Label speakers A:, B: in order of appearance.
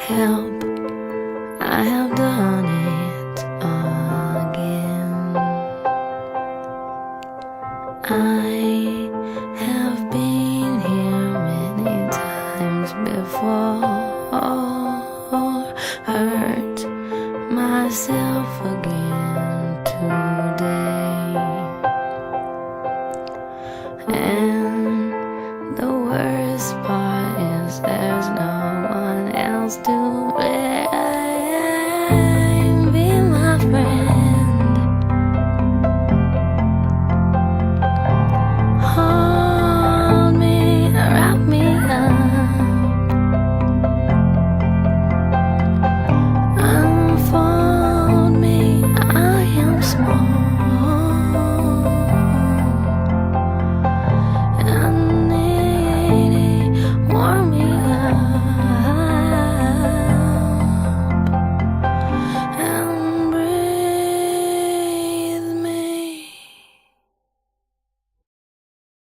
A: help, I have done it again. I have been here many times before, hurt myself again today. And the worst part is that